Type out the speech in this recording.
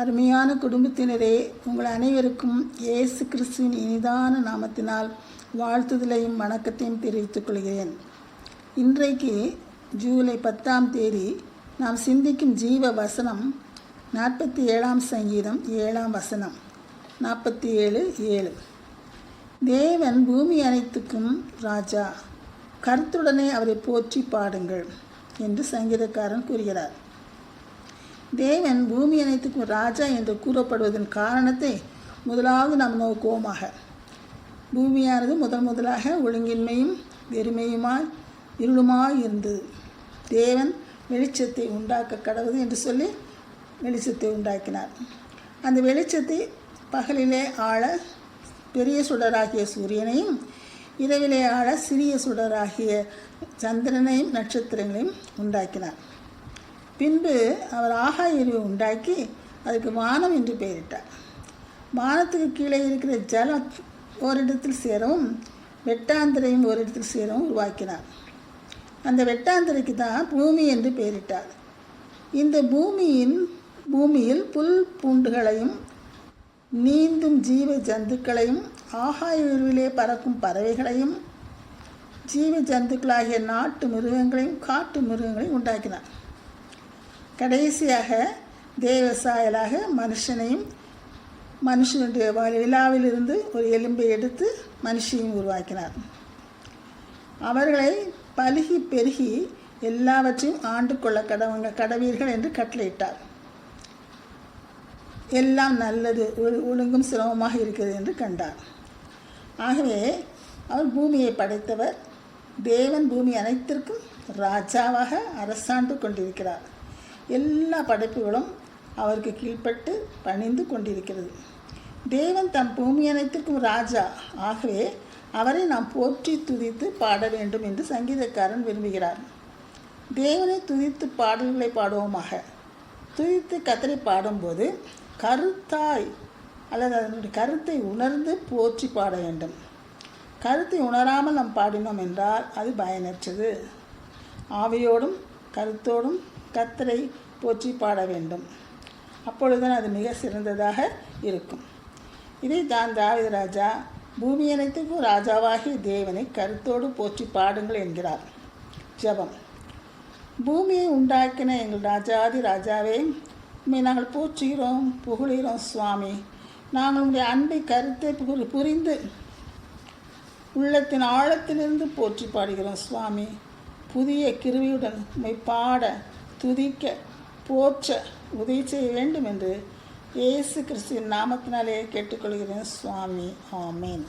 அருமையான குடும்பத்தினரே, உங்கள் அனைவருக்கும் இயேசு கிறிஸ்துவின் இனிதான நாமத்தினால் வாழ்த்துதலையும் வணக்கத்தையும் தெரிவித்துக் கொள்கிறேன். இன்றைக்கு ஜூலை 10ஆம் தேதி நாம் சிந்திக்கும் ஜீவ வசனம் 47ஆம் சங்கீதம் 7ஆம் வசனம் 47:7. தேவன் பூமி அனைத்துக்கும் ராஜா, கருத்துடனே அவரை போற்றி பாடுங்கள் என்று சங்கீதக்காரன் கூறுகிறார். தேவன் பூமி அனைத்துக்கும் ராஜா என்று கூறப்படுவதன் காரணத்தை முதலாவது நாம் நோக்குவோமாக. பூமியானது முதலாக ஒழுங்கின்மையும் வெறுமையுமாய் இருளுமாய் இருந்தது. தேவன் வெளிச்சத்தை உண்டாக்க கடவுது என்று சொல்லி வெளிச்சத்தை உண்டாக்கினார். அந்த வெளிச்சத்தை பகலிலே ஆள பெரிய சுடராகிய சூரியனையும், இரவிலே ஆள சிறிய சுடராகிய சந்திரனையும் நட்சத்திரங்களையும் உண்டாக்கினார். பின்பு அவர் ஆகாய அறிவை உண்டாக்கி அதுக்கு வானம் என்று பெயரிட்டார். வானத்துக்கு கீழே இருக்கிற ஜலம் ஓரிடத்தில் சேரவும் வெட்டாந்தரையும் ஓரிடத்தில் சேரவும் உருவாக்கினார். அந்த வெட்டாந்தரைக்கு தான் பூமி என்று பெயரிட்டார். இந்த பூமியில் புல் பூண்டுகளையும் நீந்தும் ஜீவ ஜந்துக்களையும் ஆகாய உருவிலே பறக்கும் பறவைகளையும் ஜீவ ஜந்துக்களாகிய நாட்டு மிருகங்களையும் காட்டு மிருகங்களையும் உண்டாக்கினார். கடைசியாக தேவசாயலாக மனுஷனுடைய விழாவிலிருந்து ஒரு எலும்பை எடுத்து மனுஷியும் உருவாக்கினார். அவர்களை பலுகி பெருகி எல்லாவற்றையும் ஆண்டு கொள்ள கடவீர்கள் என்று கட்டளையிட்டார். எல்லாம் நல்லது, ஒழுங்கும் சிரமமாக இருக்கிறது என்று கண்டார். ஆகவே அவர் பூமியை படைத்தவர். தேவன் பூமி அனைத்திற்கும் ராஜாவாக அரசாண்டு கொண்டிருக்கிறார். எல்லா படைப்புகளும் அவருக்கு கீழ்ப்பட்டு பணிந்து கொண்டிருக்கிறது. தேவன் தம் பூமி அனைத்திற்கும் ராஜா. ஆகவே அவரை நாம் போற்றி துதித்து பாட வேண்டும் என்று சங்கீதக்காரன் விரும்புகிறார். தேவனை துதித்து பாடல்களை பாடுவோமாக. துதித்து கர்த்தரை பாடும்போது கருத்தாய் அல்லது அதனுடைய கருத்தை உணர்ந்து போற்றி பாட வேண்டும். கருத்தை உணராமல் நாம் பாடினோம் என்றால் அது பயனற்றது. ஆவியோடும் கருத்தோடும் கர்த்தரை போற்றி பாட வேண்டும். அப்பொழுதுதான் அது மிக சிறந்ததாக இருக்கும். இதை தான் தாவீது ராஜா பூமி அனைத்துக்கும் ராஜாவாகிய தேவனை கருத்தோடு போற்றி பாடுங்கள் என்கிறார். ஜெபம். பூமியை உண்டாக்கின எங்கள் ராஜாதி ராஜாவே, உண்மை நாங்கள் போற்றுகிறோம், புகழுகிறோம் சுவாமி. நாங்கள் உங்களுடைய அன்பை கருத்தை புரிந்து உள்ளத்தின் ஆழத்திலிருந்து போற்றி பாடுகிறோம் சுவாமி. புதிய கிருவியுடன் உண்மை பாட, துதிக்க, போற்ற உதவி செய்ய வேண்டும் என்று இயேசு கிறிஸ்துவின் நாமத்தினாலே கேட்டுக்கொள்கிறேன் சுவாமி. ஆமேன்.